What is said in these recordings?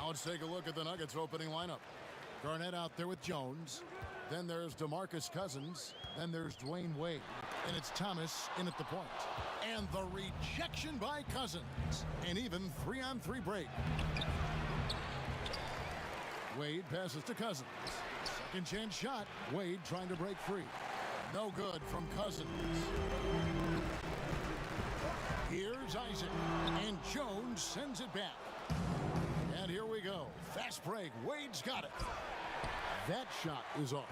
let's take a look at the Nuggets opening lineup. Garnett out there with Jones. Then there's DeMarcus Cousins. Then there's Dwayne Wade. And it's Thomas in at the point. And the rejection by Cousins. An even 3-on-3 break. Wade passes to Cousins. Second chance shot. Wade trying to break free. No good from Cousins. Here's Isaac. And Jones sends it back. And here we go. Fast break. Wade's got it. That shot is off.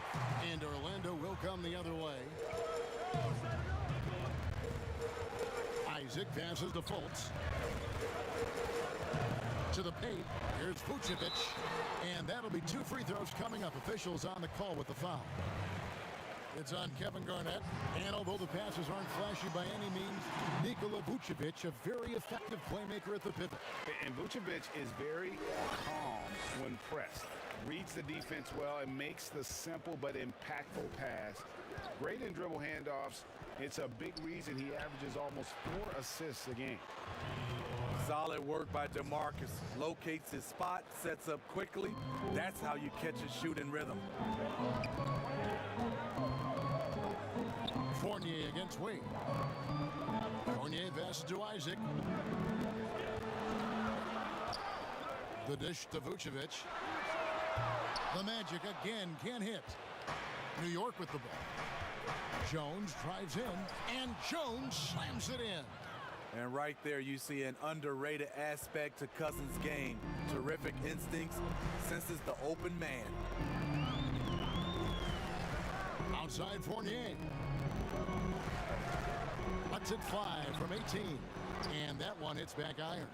And Orlando will come the other way. Isaac passes to Fultz. To the paint. Here's Vucevic. And that'll be 2 free throws coming up. Officials on the call with the foul. It's on Kevin Garnett. And although the passes aren't flashy by any means, Nikola Vucevic, a very effective playmaker at the pivot. And Vucevic is very calm when pressed. Reads the defense well and makes the simple but impactful pass. Great in dribble handoffs. It's a big reason he averages almost 4 assists a game. Solid work by DeMarcus. Locates his spot, sets up quickly. That's how you catch a shooting rhythm. Fournier against Wade. Fournier passes to Isaac. The dish to Vucevic. The Magic again can't hit. New York with the ball. Jones drives in, and Jones slams it in. And right there you see an underrated aspect to Cousins' game. Terrific instincts, senses the open man. Outside Fournier. Lets it fly from 18. And that one hits back iron.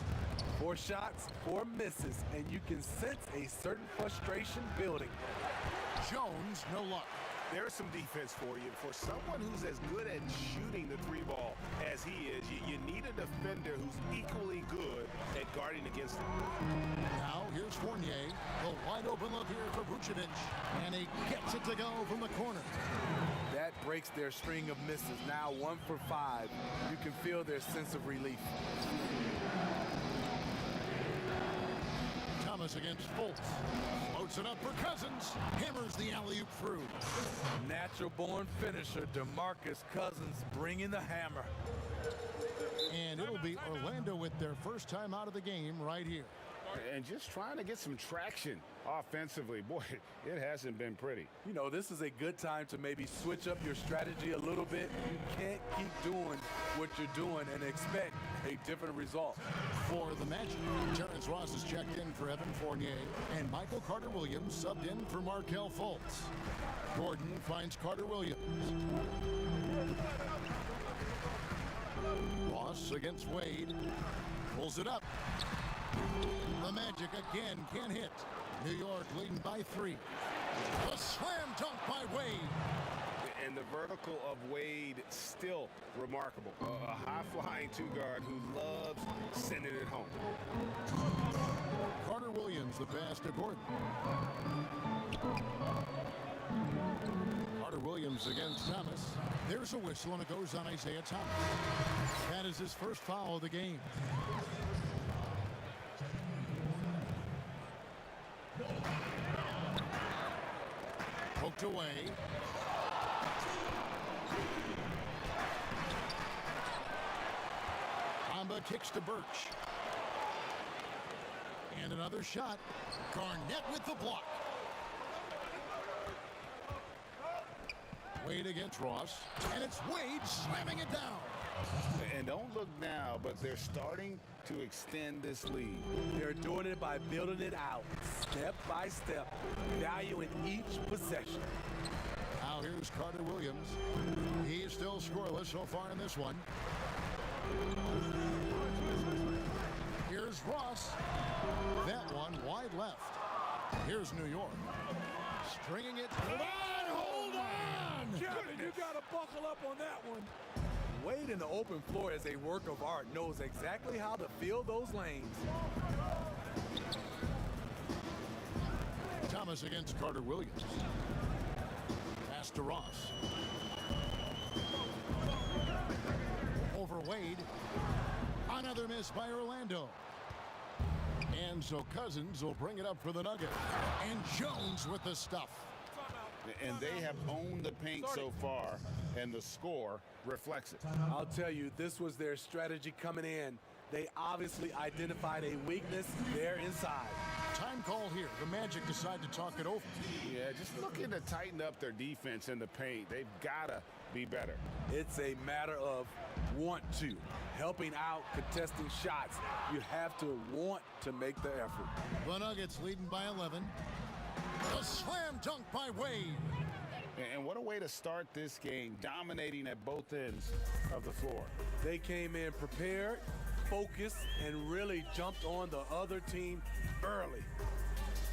4 shots, 4 misses, and you can sense a certain frustration building. Jones, no luck. There's some defense for you. For someone who's as good at shooting the 3-ball as he is, you need a defender who's equally good at guarding against him. Now here's Fournier. The wide open look here for Vucevic. And he gets it to go from the corner. That breaks their string of misses. Now 1 for 5. You can feel their sense of relief. Thomas against Fultz. Floats it up for Cousins. Hammers the alley-oop through. Natural-born finisher DeMarcus Cousins bringing the hammer. And it'll be Orlando with their first time out of the game right here. And just trying to get some traction offensively. Boy, it hasn't been pretty. You know, this is a good time to maybe switch up your strategy a little bit. You can't keep doing what you're doing and expect a different result. For the Magic, Terrence Ross is checked in for Evan Fournier, and Michael Carter-Williams subbed in for Markelle Fultz. Gordon finds Carter-Williams. Ross against Wade. Pulls it up. The Magic again can't hit. New York leading by 3. The slam dunk by Wade. And the vertical of Wade still remarkable. A high-flying 2-guard who loves sending it home. Carter-Williams, the pass to Gordon. Carter-Williams against Thomas. There's a whistle, and it goes on Isaiah Thomas. That is his first foul of the game. Poked away. Amba kicks to Birch. And another shot. Garnett with the block. Wade against Ross. And it's Wade slamming it down. And don't look now, but they're starting to extend this lead. They're doing it by building it out, step by step, valuing each possession. Now here's Carter-Williams. He's still scoreless so far in this one. Here's Ross. That one wide left. Here's New York. Stringing it. Hold on! Kevin, you got to buckle up on that one. Wade in the open floor is a work of art, knows exactly how to fill those lanes. Thomas against Carter-Williams. Pass to Ross. Over Wade. Another miss by Orlando. And so Cousins will bring it up for the Nuggets. And Jones with the stuff. And they have owned the paint so far, and the score reflects it. I'll tell you, this was their strategy coming in. They obviously identified a weakness there inside. Time call here. The Magic decide to talk it over. Yeah, just looking to tighten up their defense in the paint. They've got to be better. It's a matter of want to. Helping out, contesting shots. You have to want to make the effort. The Nuggets leading by 11. A slam dunk by Wade. And what a way to start this game, dominating at both ends of the floor. They came in prepared, focused, and really jumped on the other team early.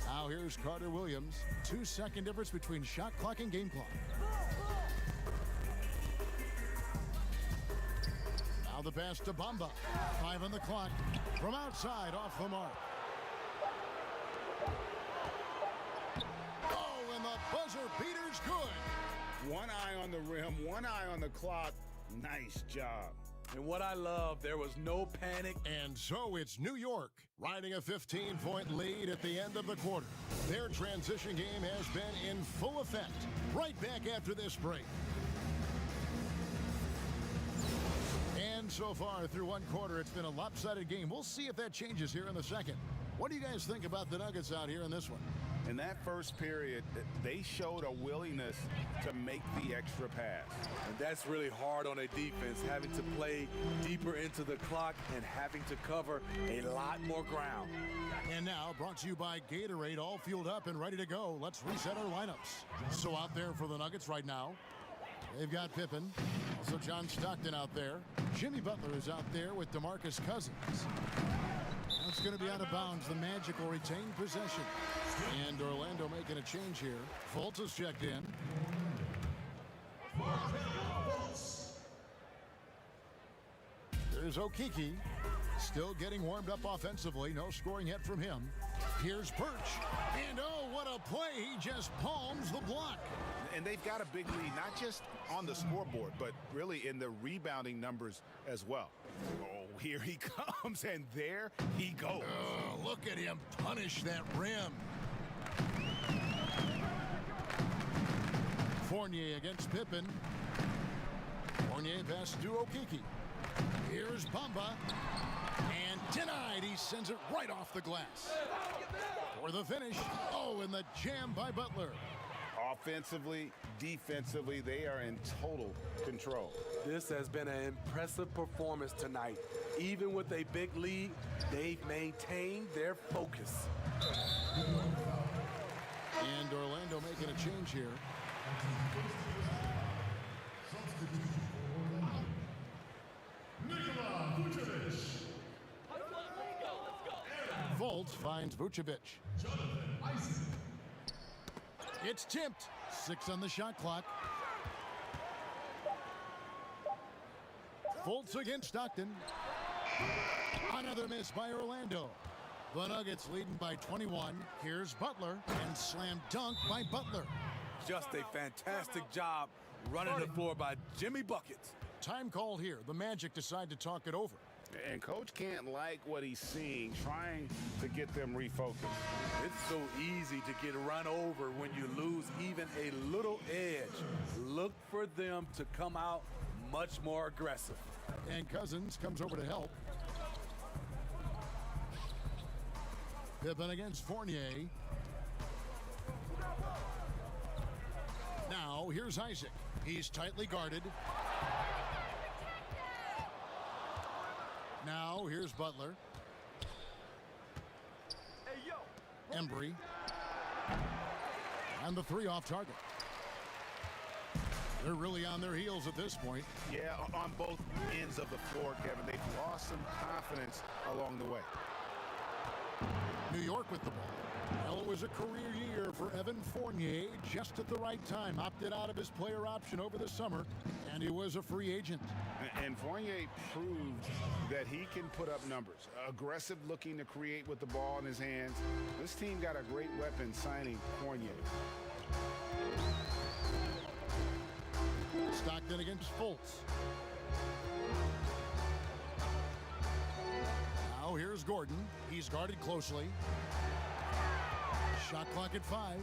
Now here's Carter Williams. 2-second difference between shot clock and game clock. Now the pass to Bamba. 5 on the clock. From outside, off the mark. Oh, and the buzzer beater's good. One eye on the rim, one eye on the clock. Nice job. And what I love, there was no panic. And so it's New York riding a 15-point lead at the end of the quarter. Their transition game has been in full effect. Right back after this break. And so far through one quarter, it's been a lopsided game. We'll see if that changes here in the second. What do you guys think about the Nuggets out here in this one? In that first period, they showed a willingness to make the extra pass. And that's really hard on a defense, having to play deeper into the clock and having to cover a lot more ground. And now, brought to you by Gatorade, all fueled up and ready to go. Let's reset our lineups. So out there for the Nuggets right now, they've got Pippen, also John Stockton out there. Jimmy Butler is out there with DeMarcus Cousins. That's going to be out of bounds. The Magic will retain possession. And Orlando making a change here. Fultz is checked in. There's Okeke. Still getting warmed up offensively. No scoring yet from him. Here's Perch. And oh, what a play. He just palms the block. And they've got a big lead, not just on the scoreboard, but really in the rebounding numbers as well. Oh, here he comes, and there he goes. Oh, look at him punish that rim. Fournier against Pippen. Fournier pass to Okeke. Here's Bamba. And denied. He sends it right off the glass. For the finish. Oh, and the jam by Butler. Offensively, defensively, they are in total control. This has been an impressive performance tonight. Even with a big lead, they've maintained their focus. And Orlando making a change here. Fultz finds Vucevic. It's tipped. 6 on the shot clock. Fultz against Stockton. Another miss by Orlando. The Nuggets leading by 21. Here's Butler, and slam dunk by Butler. Just a fantastic job running the floor by Jimmy Buckets. Time called here. The Magic decide to talk it over. And Coach can't like what he's seeing, trying to get them refocused. It's so easy to get run over when you lose even a little edge. Look for them to come out much more aggressive. And Cousins comes over to help. Pippen against Fournier. Now, here's Isaac. He's tightly guarded. Now, here's Butler. Embry. And the 3 off target. They're really on their heels at this point. Yeah, on both ends of the floor, Kevin. They've lost some confidence along the way. New York with the ball. Well, it was a career year for Evan Fournier, just at the right time. Opted out of his player option over the summer, and he was a free agent. And Fournier proved that he can put up numbers. Aggressive looking to create with the ball in his hands. This team got a great weapon signing Fournier. Stockton against Fultz. Now Now here's Gordon. He's guarded closely. Shot clock at 5.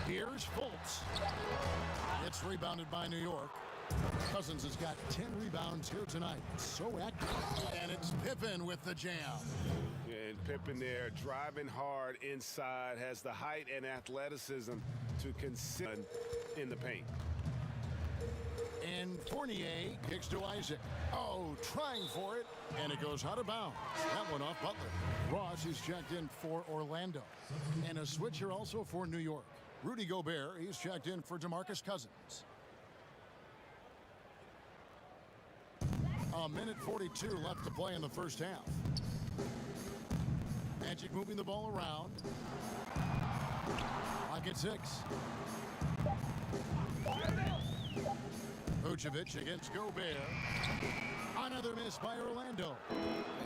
Here's Fultz. It's rebounded by New York. Cousins has got 10 rebounds here tonight. So active. And it's Pippen with the jam. And Pippen there driving hard inside, has the height and athleticism to consider in the paint. And Fournier kicks to Isaac. Oh, trying for it. And it goes out of bounds. That one off Butler. Ross is checked in for Orlando. And a switcher also for New York. Rudy Gobert, he's checked in for DeMarcus Cousins. A minute 42 left to play in the first half. Magic moving the ball around. Clock at 6. Vucevic against Gobert. Another miss by Orlando.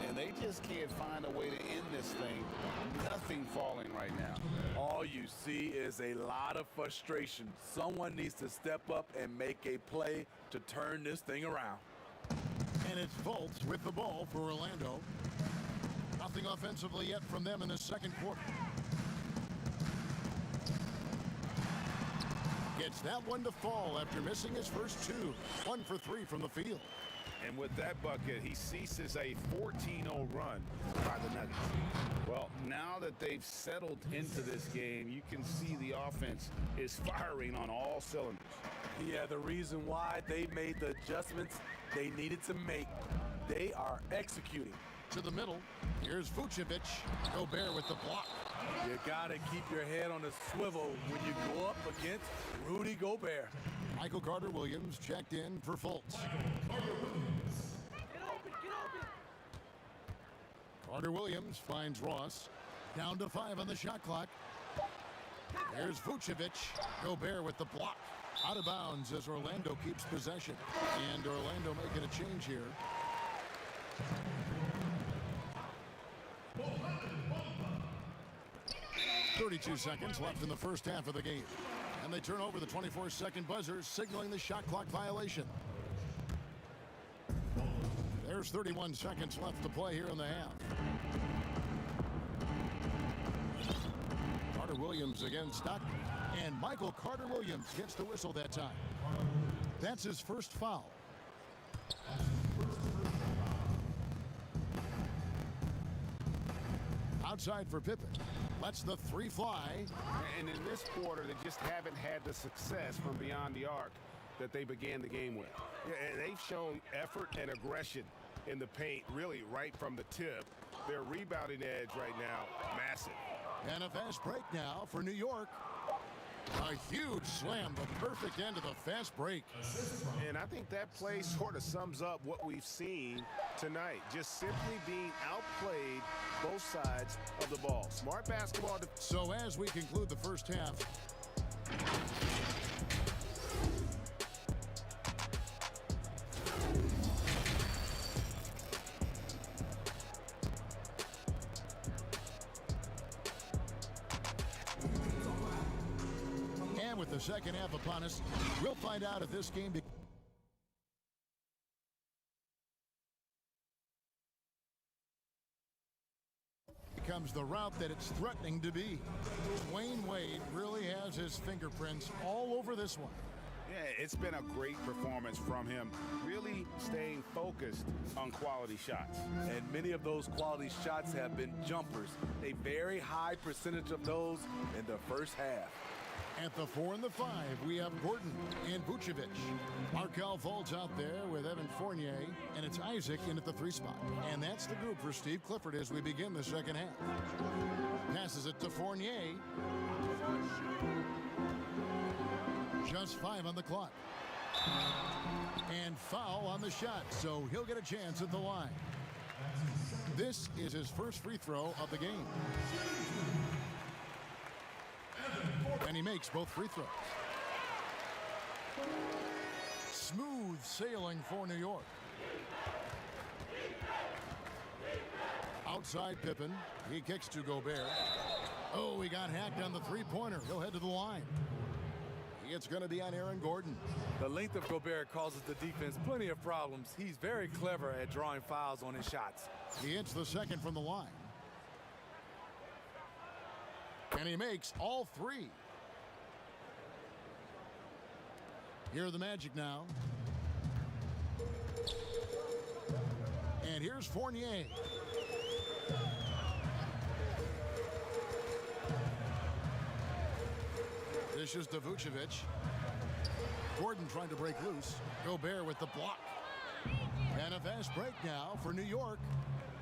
And they just can't find a way to end this thing. Nothing falling right now. All you see is a lot of frustration. Someone needs to step up and make a play to turn this thing around. And it's Fultz with the ball for Orlando. Nothing offensively yet from them in the second quarter. Gets that one to fall after missing his first 2. 1 for 3 from the field. And with that bucket, he ceases a 14-0 run by the Nuggets. Well, now that they've settled into this game, you can see the offense is firing on all cylinders. Yeah, the reason why they made the adjustments they needed to make, they are executing. To the middle, here's Vucevic. Gobert with the block. You gotta keep your head on the swivel when you go up against Rudy Gobert. Michael Carter-Williams checked in for Fultz. Carter-Williams finds Ross. Down to 5 on the shot clock. There's Vucevic. Gobert with the block. Out of bounds as Orlando keeps possession. And Orlando making a change here. 32 seconds left in the first half of the game. And they turn over the 24-second buzzer, signaling the shot clock violation. There's 31 seconds left to play here in the half. Carter-Williams against Stockton. And Michael Carter-Williams gets the whistle that time. That's his first foul. Outside for Pippen. Lets the 3 fly. And in this quarter, they just haven't had the success from beyond the arc that they began the game with. And they've shown effort and aggression in the paint, really right from the tip. Their rebounding edge right now, massive. And a fast break now for New York. A huge slam, the perfect end of the fast break. And I think that play sort of sums up what we've seen tonight. Just simply being outplayed both sides of the ball. Smart basketball. So as we conclude the first half, and with the second half upon us, we'll find out if this game becomes the route that it's threatening to be. Dwayne Wade really has his fingerprints all over this one. Yeah, it's been a great performance from him, really staying focused on quality shots. And many of those quality shots have been jumpers. A very high percentage of those in the first half. At the 4 and the 5, we have Gordon and Vucevic. Markelle Fultz out there with Evan Fournier, and it's Isaac in at the 3 spot. And that's the group for Steve Clifford as we begin the second half. Passes it to Fournier. Just 5 on the clock. And foul on the shot, so he'll get a chance at the line. This is his first free throw of the game. And he makes both free throws. Smooth sailing for New York. Outside Pippen. He kicks to Gobert. Oh, he got hacked on the three-pointer. He'll head to the line. It's going to be on Aaron Gordon. The length of Gobert causes the defense plenty of problems. He's very clever at drawing fouls on his shots. He hits the second from the line. And he makes all three. Here are the Magic now. And here's Fournier. This is to Vucevic. Gordon trying to break loose. Gobert with the block. And a fast break now for New York.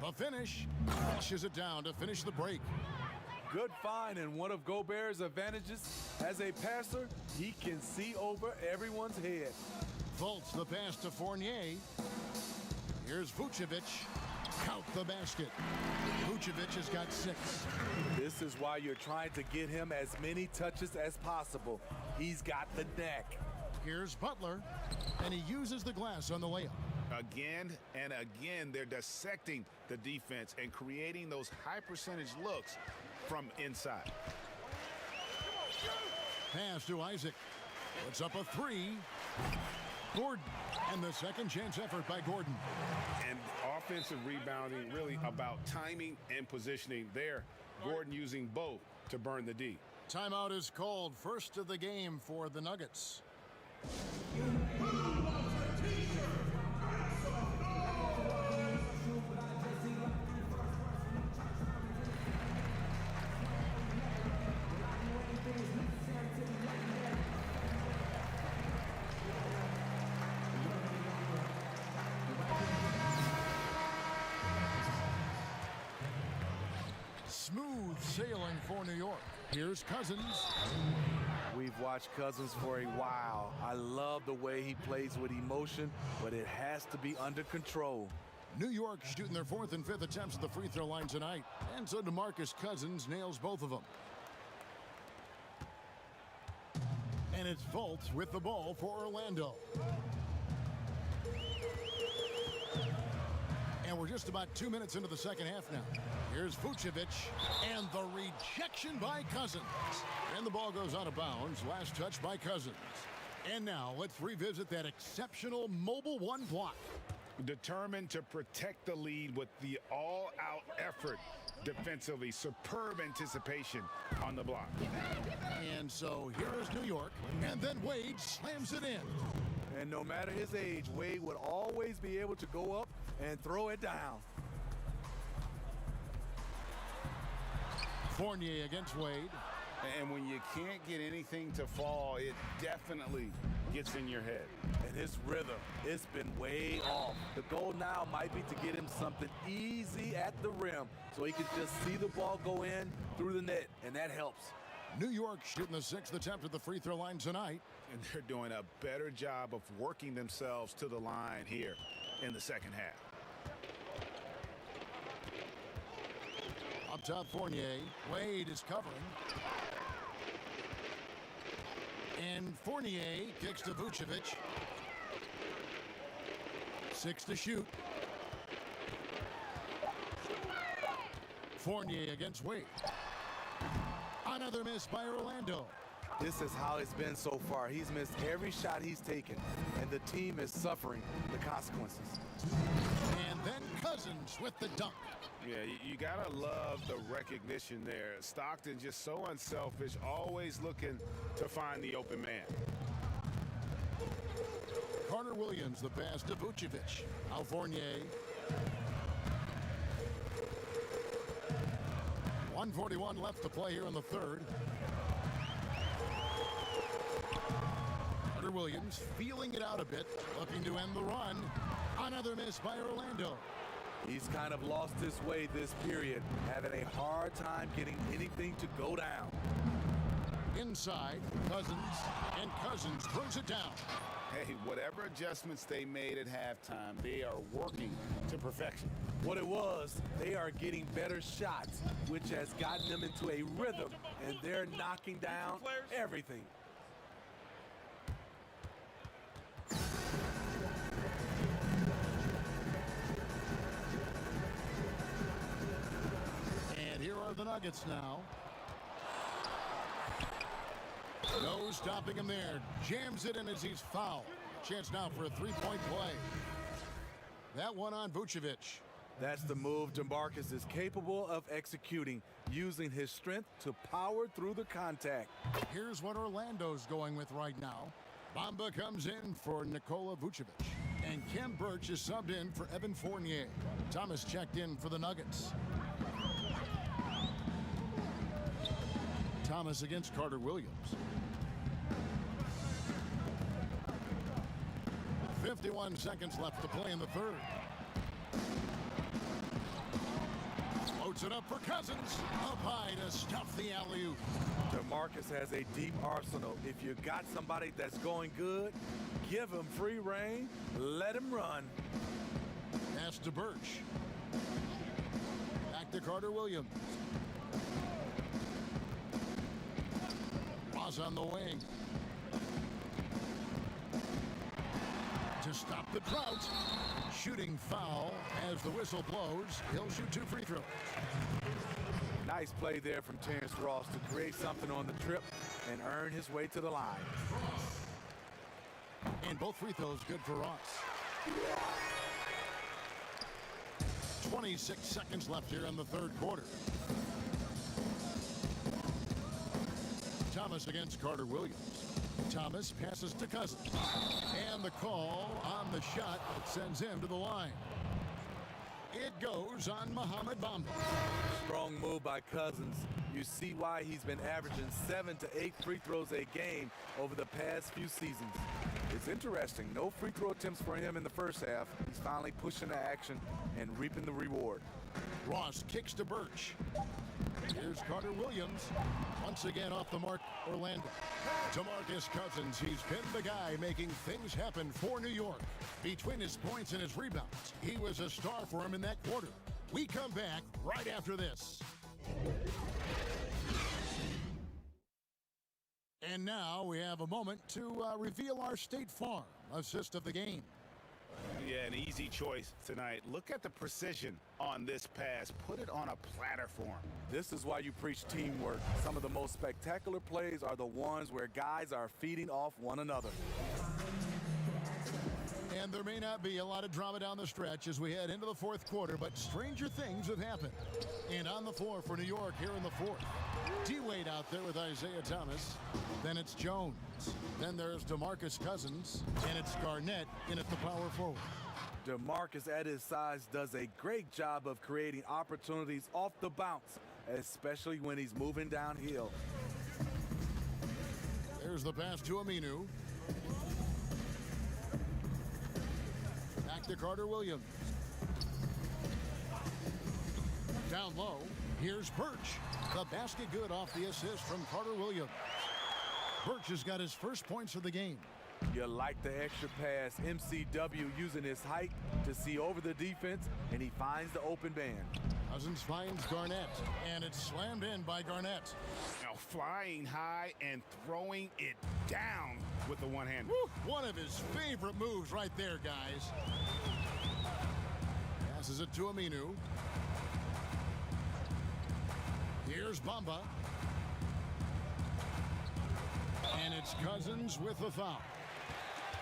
The finish. Flushes it down to finish the break. Good find, and one of Gobert's advantages as a passer, he can see over everyone's head. Fultz the pass to Fournier. Here's Vucevic. Count the basket. Vucevic has got 6. This is why you're trying to get him as many touches as possible. He's got the neck. Here's Butler, and he uses the glass on the layup. Again and again, they're dissecting the defense and creating those high percentage looks from inside. Pass to Isaac. Puts up a 3. Gordon, and the second chance effort by Gordon. And offensive rebounding really about timing and positioning there. Gordon using both to burn the D. Timeout is called. First of the game for the Nuggets. Smooth sailing for New York. Here's Cousins. We've watched Cousins for a while. I love the way he plays with emotion, but it has to be under control. New York shooting their 4th and 5th attempts at the free throw line tonight. And so DeMarcus Cousins nails both of them. And it's Fultz with the ball for Orlando. And we're just about 2 minutes into the second half now. Here's Vucevic, and the rejection by Cousins. And the ball goes out of bounds. Last touch by Cousins. And now let's revisit that exceptional mobile 1 block. Determined to protect the lead with the all-out effort defensively. Superb anticipation on the block. And so here is New York, and then Wade slams it in. And no matter his age, Wade would always be able to go up and throw it down. Fournier against Wade. And when you can't get anything to fall, it definitely gets in your head. And his rhythm, it's been way off. The goal now might be to get him something easy at the rim so he can just see the ball go in through the net, and that helps. New York shooting the 6th attempt at the free throw line tonight. And they're doing a better job of working themselves to the line here in the second half. Up top, Fournier. Wade is covering. And Fournier kicks to Vucevic. 6 to shoot. Fournier against Wade. Another miss by Orlando. This is how it's been so far. He's missed every shot he's taken, and the team is suffering the consequences. And then Cousins with the dunk. Yeah, you gotta love the recognition there. Stockton just so unselfish, always looking to find the open man. Carter Williams, the pass to Vucevic. Now Fournier. 1:41 left to play here in the third. Carter Williams feeling it out a bit, looking to end the run. Another miss by Orlando. He's kind of lost his way this period, having a hard time getting anything to go down. Inside, Cousins, and Cousins throws it down. Hey, whatever adjustments they made at halftime, they are working to perfection. What it was, they are getting better shots, which has gotten them into a rhythm, and they're knocking down everything. And here are the Nuggets now. No stopping him there. Jams it in as he's fouled. Chance now for a three-point play. That one on Vucevic. That's the move DeMarcus is capable of executing, using his strength to power through the contact. Here's what Orlando's going with right now. Bamba comes in for Nikola Vucevic. And Kem Birch is subbed in for Evan Fournier. Thomas checked in for the Nuggets. Thomas against Carter Williams. 51 seconds left to play in the third. Floats it up for Cousins. Up high to stuff the alley-oop. DeMarcus has a deep arsenal. If you got somebody that's going good, give him free reign, let him run. Pass to Birch. Back to Carter Williams. Ross on the wing. To stop the drought. Shooting foul as the whistle blows. He'll shoot 2 free throws. Nice play there from Terrence Ross to create something on the trip and earn his way to the line. And both free throws good for Ross. 26 seconds left here in the third quarter. Thomas against Carter Williams. Thomas passes to Cousins. And the call on the shot that sends him to the line. It goes on Mohamed Bamba. Strong move by Cousins. You see why he's been averaging 7 to 8 free throws a game over the past few seasons. It's interesting. No free throw attempts for him in the first half. He's finally pushing the action and reaping the reward. Ross kicks to Birch. Here's Carter Williams. Once again off the mark, Orlando. DeMarcus Cousins, he's been the guy making things happen for New York. Between his points and his rebounds, he was a star for him in that quarter. We come back right after this. And now we have a moment to reveal our State Farm assist of the game. Yeah, an easy choice tonight. Look at the precision on this pass. Put it on a platter for him. This is why you preach teamwork. Some of the most spectacular plays are the ones where guys are feeding off one another. And there may not be a lot of drama down the stretch as we head into the fourth quarter, but stranger things have happened. And on the floor for New York here in the fourth. D-Wade out there with Isaiah Thomas. Then it's Jones. Then there's DeMarcus Cousins. And it's Garnett in at the power forward. DeMarcus at his size does a great job of creating opportunities off the bounce, especially when he's moving downhill. There's the pass to Aminu. Back to Carter Williams. Down low, here's Birch. The basket good off the assist from Carter Williams. Birch has got his first points of the game. You like the extra pass. MCW using his height to see over the defense, and he finds the open man. Cousins finds Garnett, and it's slammed in by Garnett. Now flying high and throwing it down with the one hand. Woo, one of his favorite moves right there, guys. Passes it to Aminu. Here's Bamba. And it's Cousins with the foul.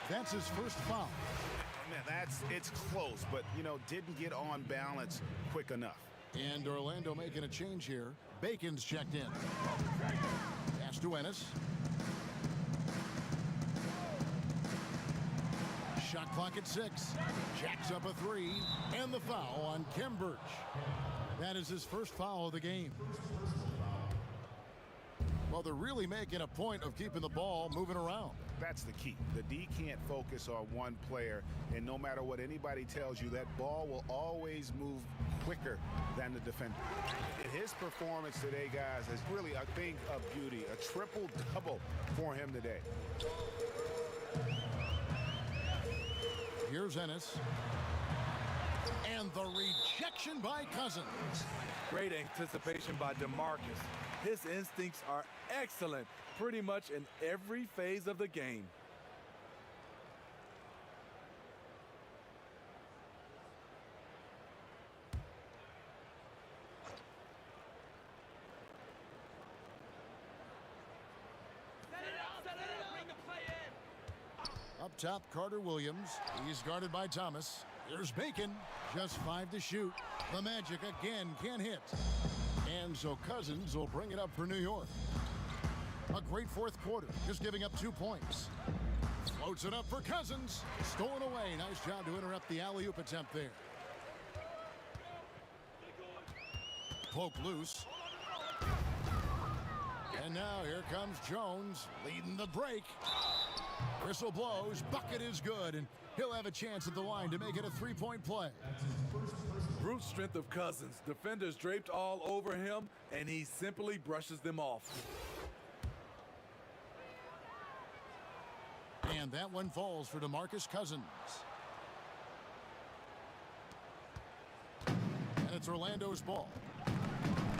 That's his first foul. Man, it's close, but, didn't get on balance quick enough. And Orlando making a change here. Bacon's checked in. Pass to Ennis. Shot clock at 6. Jacks up a 3. And the foul on Kem Birch. That is his first foul of the game. Well, they're really making a point of keeping the ball moving around. That's the key. The D can't focus on one player, and no matter what anybody tells you, that ball will always move quicker than the defender. His performance today, guys, is really a thing of beauty. A triple-double for him today. Here's Ennis. And the rejection by Cousins. Great anticipation by DeMarcus. His instincts are excellent pretty much in every phase of the game. top, Carter Williams. He's guarded by Thomas. Here's Bacon. Just 5 to shoot. The Magic again can't hit. And so Cousins will bring it up for New York. A great fourth quarter, just giving up 2 points. Floats it up for Cousins. Stolen away. Nice job to interrupt the alley-oop attempt there. Poke loose. And now here comes Jones leading the break. Whistle blows. Bucket is good. And he'll have a chance at the line to make it a 3-point play. Brute strength of Cousins. Defenders draped all over him, and he simply brushes them off. And that one falls for DeMarcus Cousins. And it's Orlando's ball.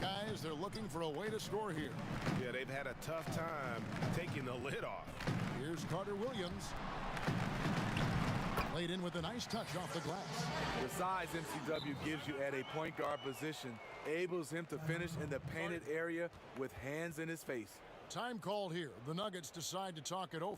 Guys, they're looking for a way to score here. Yeah, they've had a tough time taking the lid off. Here's Carter Williams. Laid in with a nice touch off the glass. The size MCW gives you at a point guard position enables him to finish in the painted area with hands in his face. Time called here. The Nuggets decide to talk it over.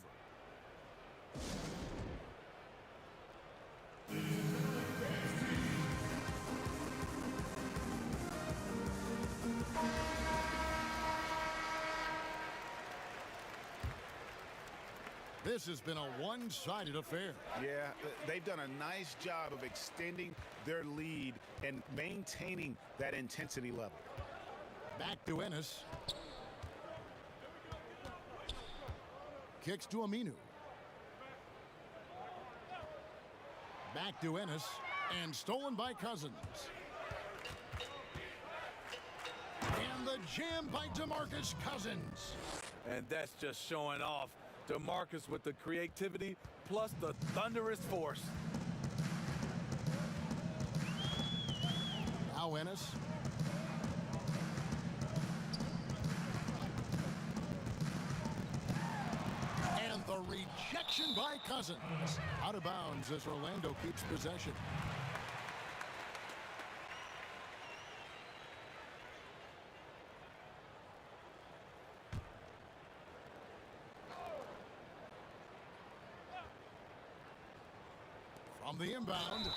This has been a one-sided affair. Yeah, they've done a nice job of extending their lead and maintaining that intensity level. Back to Ennis. Kicks to Aminu. Back to Ennis. And stolen by Cousins. And the jam by DeMarcus Cousins. And that's just showing off. DeMarcus with the creativity plus the thunderous force. Now Ennis. And the rejection by Cousins. Out of bounds as Orlando keeps possession. From the inbound,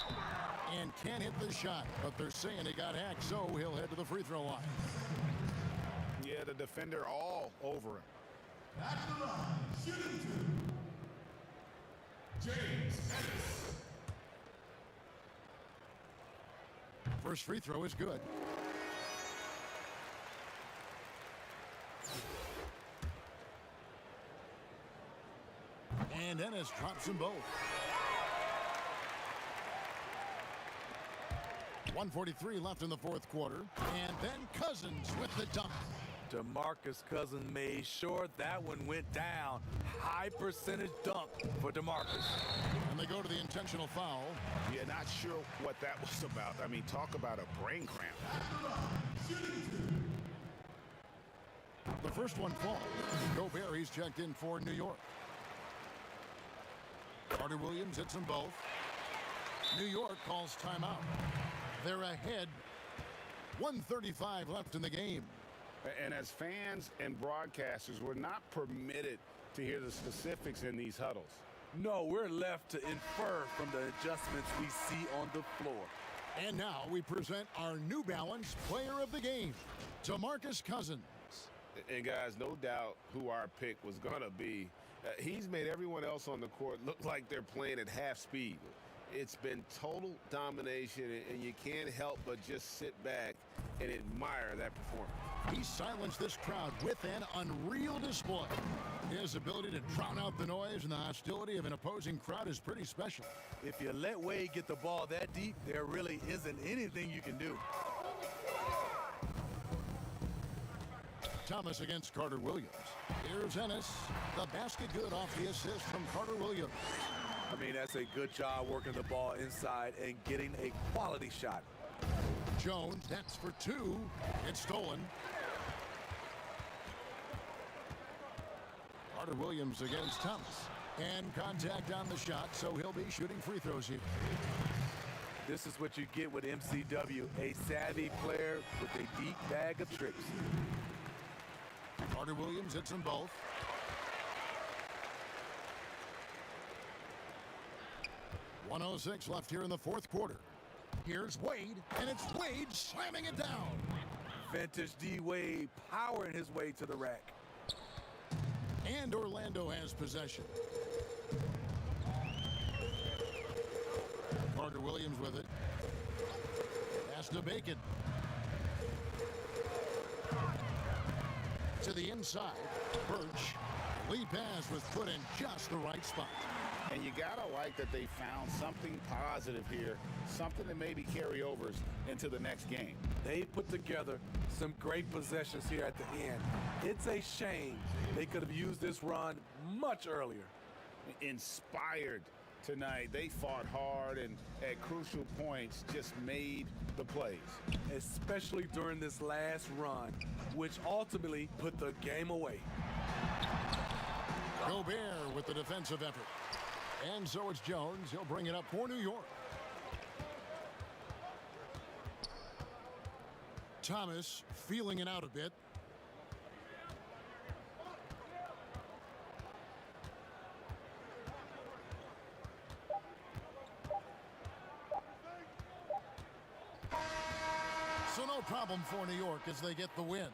and can't hit the shot, but they're saying he got hacked, so he'll head to the free throw line. Yeah, the defender all over him. At the line, shooting two, James Ennis. First free throw is good. And Ennis drops them both. 1:43 left in the fourth quarter. And then Cousins with the dunk. DeMarcus Cousins made sure that one went down. High percentage dunk for DeMarcus. And they go to the intentional foul. Yeah, not sure what that was about. I mean, talk about a brain cramp. The first one falls. Gobert, he's checked in for New York. Carter Williams hits them both. New York calls timeout. They're ahead. 1:35 left in the game. And as fans and broadcasters, we're not permitted to hear the specifics in these huddles. No, we're left to infer from the adjustments we see on the floor. And now we present our New Balance player of the game, DeMarcus Cousins. And guys, no doubt who our pick was going to be. He's made everyone else on the court look like they're playing at half speed. It's been total domination, and you can't help but just sit back and admire that performance. He silenced this crowd with an unreal display. His ability to drown out the noise and the hostility of an opposing crowd is pretty special. If you let Wade get the ball that deep, there really isn't anything you can do. Thomas against Carter Williams. Here's Ennis. The basket good off the assist from Carter Williams. I mean, that's a good job working the ball inside and getting a quality shot. Jones, that's for two. It's stolen. Carter Williams against Thomas. And contact on the shot, so he'll be shooting free throws here. This is what you get with MCW, a savvy player with a deep bag of tricks. Carter Williams hits them both. 1:06 left here in the fourth quarter. Here's Wade, and it's Wade slamming it down. Vintage D Wade powering his way to the rack. And Orlando has possession. Carter Williams with it. Pass to Bacon. To the inside. Birch. Lead pass was put in just the right spot. And you gotta like that they found something positive here, something that maybe carry overs into the next game. They put together some great possessions here at the end. It's a shame they could have used this run much earlier. Inspired tonight. They fought hard and at crucial points just made the plays. Especially during this last run, which ultimately put the game away. Gobert with the defensive effort. And so it's Jones. He'll bring it up for New York. Thomas feeling it out a bit. So no problem for New York as they get the win.